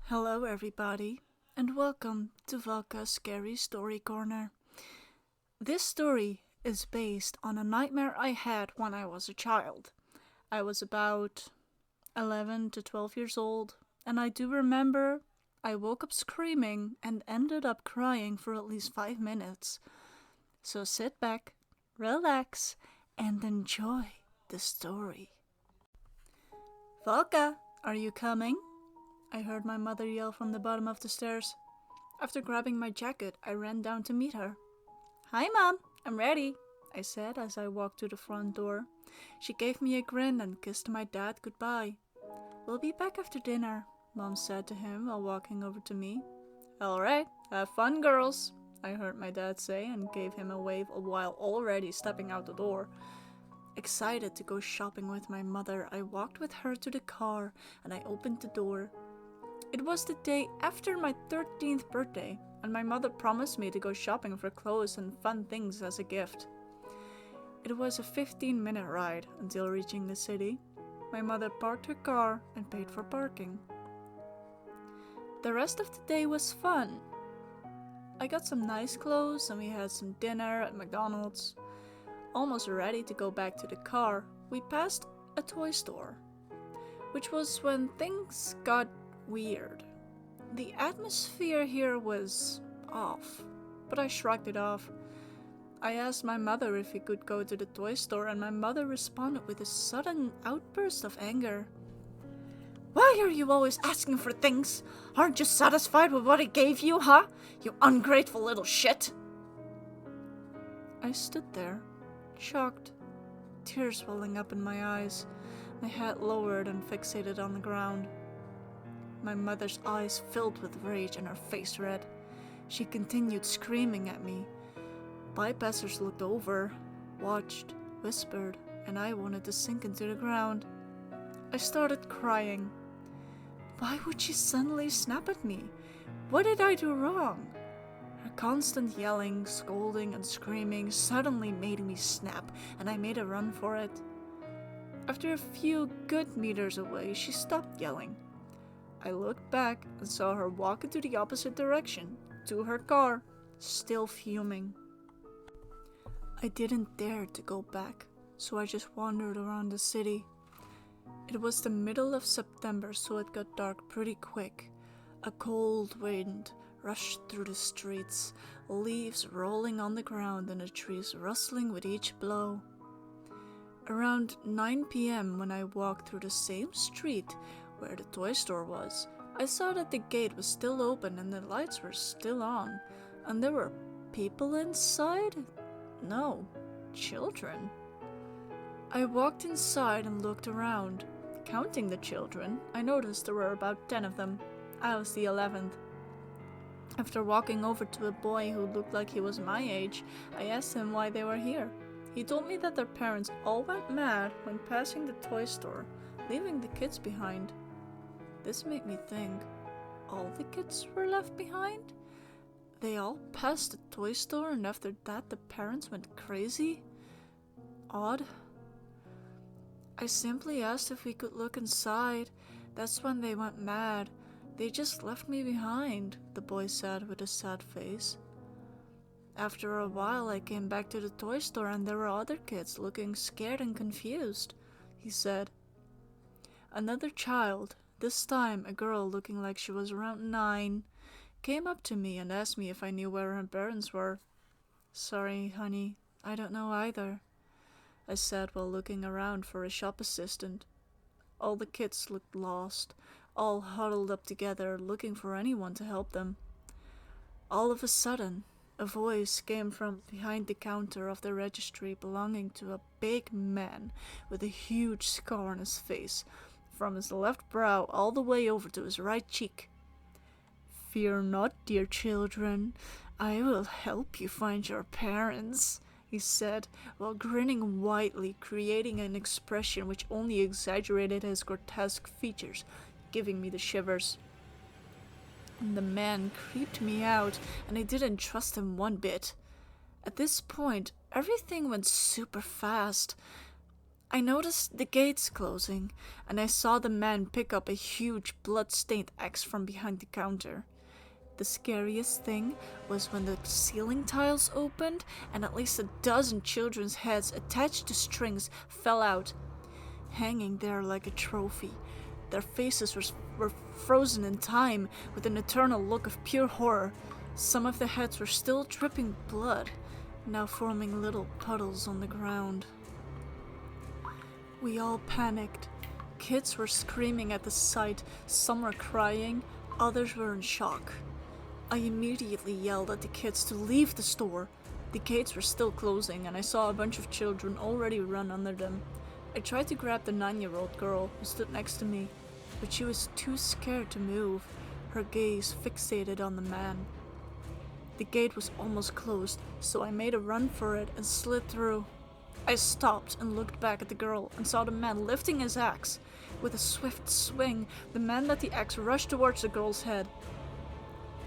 Hello everybody, and welcome to Valka's Scary Story Corner. This story is based on a nightmare I had when I was a child. I was about 11 to 12 years old, and I do remember I woke up screaming and ended up crying for at least 5 minutes. So sit back, relax, and enjoy the story. Valka, are you coming? I heard my mother yell from the bottom of the stairs. After grabbing my jacket, I ran down to meet her. "Hi, Mom, I'm ready," I said as I walked to the front door. She gave me a grin and kissed my dad goodbye. "We'll be back after dinner," Mom said to him while walking over to me. "All right, have fun, girls," I heard my dad say and gave him a wave while already stepping out the door. Excited to go shopping with my mother, I walked with her to the car and I opened the door. It was the day after my 13th birthday, and my mother promised me to go shopping for clothes and fun things as a gift. It was a 15-minute ride until reaching the city. My mother parked her car and paid for parking. The rest of the day was fun. I got some nice clothes and we had some dinner at McDonald's. Almost ready to go back to the car, we passed a toy store, which was when things got weird. The atmosphere here was off, but I shrugged it off. I asked my mother if we could go to the toy store, and my mother responded with a sudden outburst of anger. "Why are you always asking for things? Aren't you satisfied with what I gave you, huh? You ungrateful little shit!" I stood there, shocked, tears welling up in my eyes, my head lowered and fixated on the ground. My mother's eyes filled with rage and her face red. She continued screaming at me. Bypassers looked over, watched, whispered, and I wanted to sink into the ground. I started crying. Why would she suddenly snap at me? What did I do wrong? Her constant yelling, scolding, and screaming suddenly made me snap, and I made a run for it. After a few good meters away, she stopped yelling. I looked back and saw her walk into the opposite direction, to her car, still fuming. I didn't dare to go back, so I just wandered around the city. It was the middle of September, so it got dark pretty quick. A cold wind rushed through the streets, leaves rolling on the ground and the trees rustling with each blow. Around 9 p.m. when I walked through the same street where the toy store was, I saw that the gate was still open and the lights were still on, and there were people inside? No, children. I walked inside and looked around. Counting the children, I noticed there were about 10 of them. I was the 11th. After walking over to a boy who looked like he was my age, I asked him why they were here. He told me that their parents all went mad when passing the toy store, leaving the kids behind. This made me think, all the kids were left behind? They all passed the toy store and after that the parents went crazy? Odd. I simply asked if we could look inside. That's when they went mad. They just left me behind, the boy said with a sad face. After a while I came back to the toy store and there were other kids looking scared and confused, he said. Another child, this time a girl looking like she was around 9, came up to me and asked me if I knew where her parents were. "Sorry, honey, I don't know either," I said while looking around for a shop assistant. All the kids looked lost, all huddled up together looking for anyone to help them. All of a sudden, a voice came from behind the counter of the registry belonging to a big man with a huge scar on his face, from his left brow all the way over to his right cheek. "Fear not, dear children. I will help you find your parents," he said, while grinning widely, creating an expression which only exaggerated his grotesque features, giving me the shivers. The man creeped me out, and I didn't trust him one bit. At this point, everything went super fast. I noticed the gates closing, and I saw the man pick up a huge blood-stained axe from behind the counter. The scariest thing was when the ceiling tiles opened and at least a dozen children's heads attached to strings fell out, hanging there like a trophy. Their faces were frozen in time with an eternal look of pure horror. Some of the heads were still dripping blood, now forming little puddles on the ground. We all panicked. Kids were screaming at the sight, some were crying, others were in shock. I immediately yelled at the kids to leave the store. The gates were still closing, and I saw a bunch of children already run under them. I tried to grab the 9-year-old girl who stood next to me, but she was too scared to move, her gaze fixated on the man. The gate was almost closed, so I made a run for it and slid through. I stopped and looked back at the girl and saw the man lifting his axe. With a swift swing, the man let the axe rush towards the girl's head.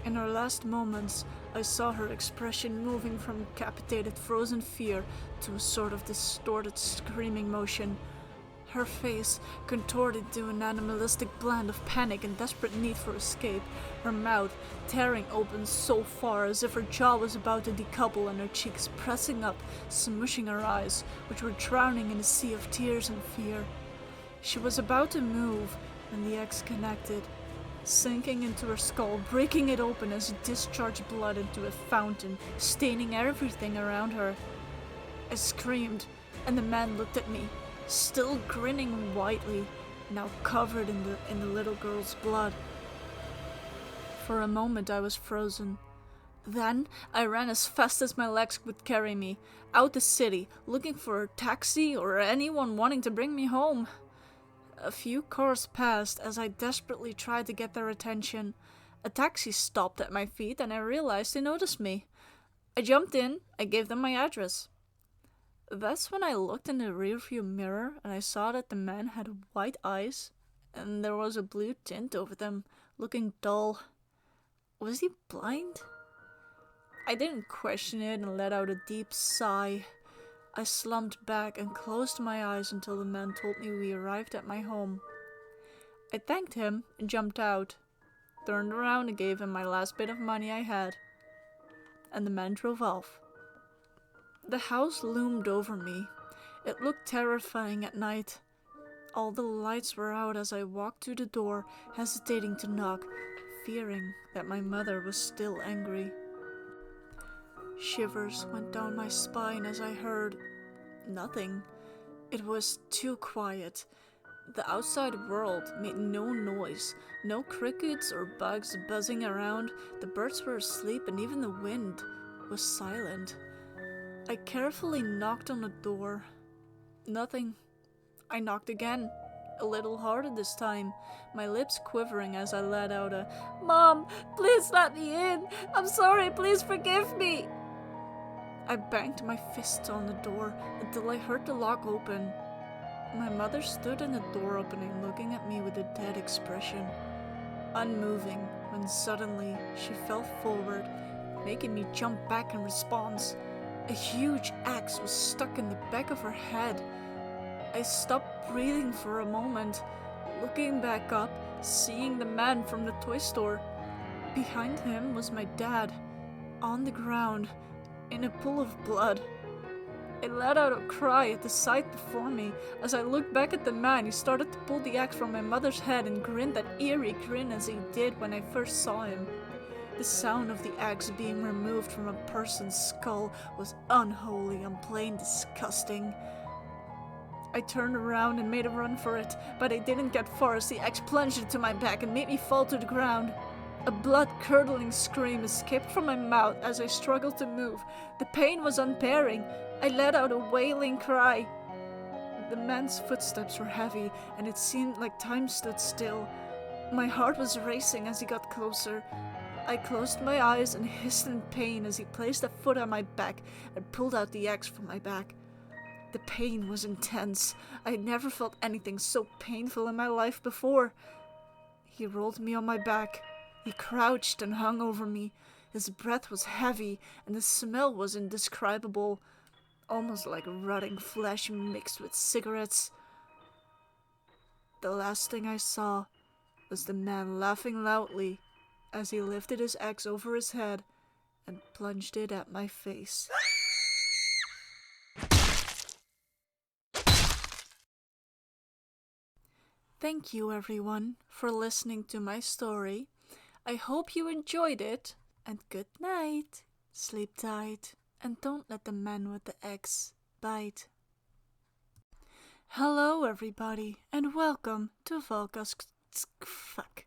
In her last moments, I saw her expression moving from capitated frozen fear to a sort of distorted screaming motion. Her face contorted into an animalistic blend of panic and desperate need for escape, her mouth tearing open so far as if her jaw was about to decouple and her cheeks pressing up, smushing her eyes, which were drowning in a sea of tears and fear. She was about to move when the axe connected, sinking into her skull, breaking it open as it discharged blood into a fountain, staining everything around her. I screamed, and the man looked at me, still grinning widely, now covered in the little girl's blood. For a moment I was frozen. Then I ran as fast as my legs would carry me, out the city, looking for a taxi or anyone wanting to bring me home. A few cars passed as I desperately tried to get their attention. A taxi stopped at my feet and I realized they noticed me. I jumped in, I gave them my address. That's when I looked in the rearview mirror and I saw that the man had white eyes and there was a blue tint over them, looking dull. Was he blind? I didn't question it and let out a deep sigh. I slumped back and closed my eyes until the man told me we arrived at my home. I thanked him and jumped out, turned around and gave him my last bit of money I had, and the man drove off. The house loomed over me. It looked terrifying at night. All the lights were out as I walked to the door, hesitating to knock, fearing that my mother was still angry. Shivers went down my spine as I heard nothing. It was too quiet. The outside world made no noise, no crickets or bugs buzzing around. The birds were asleep and even the wind was silent. I carefully knocked on the door. Nothing. I knocked again, a little harder this time, my lips quivering as I let out a, "Mom, please let me in! I'm sorry, please forgive me!" I banged my fists on the door until I heard the lock open. My mother stood in the door opening, looking at me with a dead expression, unmoving, when suddenly she fell forward, making me jump back in response. A huge axe was stuck in the back of her head. I stopped breathing for a moment, looking back up, seeing the man from the toy store. Behind him was my dad, on the ground, in a pool of blood. I let out a cry at the sight before me. As I looked back at the man, he started to pull the axe from my mother's head and grinned that eerie grin as he did when I first saw him. The sound of the axe being removed from a person's skull was unholy and plain disgusting. I turned around and made a run for it, but I didn't get far as the axe plunged into my back and made me fall to the ground. A blood-curdling scream escaped from my mouth as I struggled to move. The pain was unbearing. I let out a wailing cry. The man's footsteps were heavy, and it seemed like time stood still. My heart was racing as he got closer. I closed my eyes and hissed in pain as he placed a foot on my back and pulled out the axe from my back. The pain was intense. I had never felt anything so painful in my life before. He rolled me on my back. He crouched and hung over me. His breath was heavy, and the smell was indescribable. almost like rotting flesh mixed with cigarettes. The last thing I saw was the man laughing loudly as he lifted his axe over his head and plunged it at my face. Thank you, everyone, for listening to my story. I hope you enjoyed it, and good night. Sleep tight, and don't let the man with the axe bite. Hello, everybody, and welcome to Valka's... Fuck.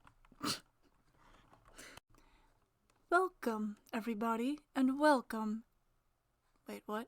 Welcome, everybody, and welcome... Wait, what?